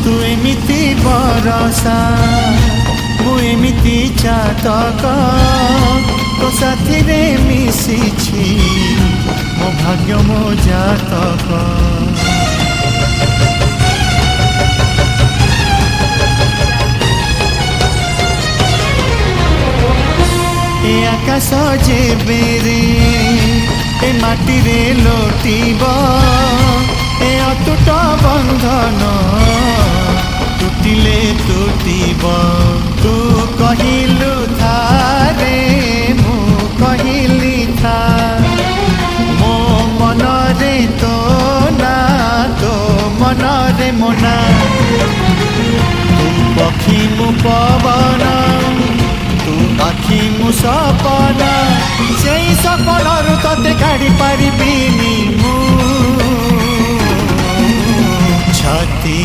तू एमिति बरसा मु एमिति चातक तो साथी रे मिशिछि मो भाग्य मो जातक। ए आकाश जेबेरे ए माटी रे लोटिब ए अतुट बंधन टूटिले टूटिब। तू कहिलु थारे मु कहिली था मो मन रे तो ना तो मन रे मोना। तू पक्षी मु पवन तू आखि मु सपना से सपन तते काढ़ी पारिबिनी मु छाती।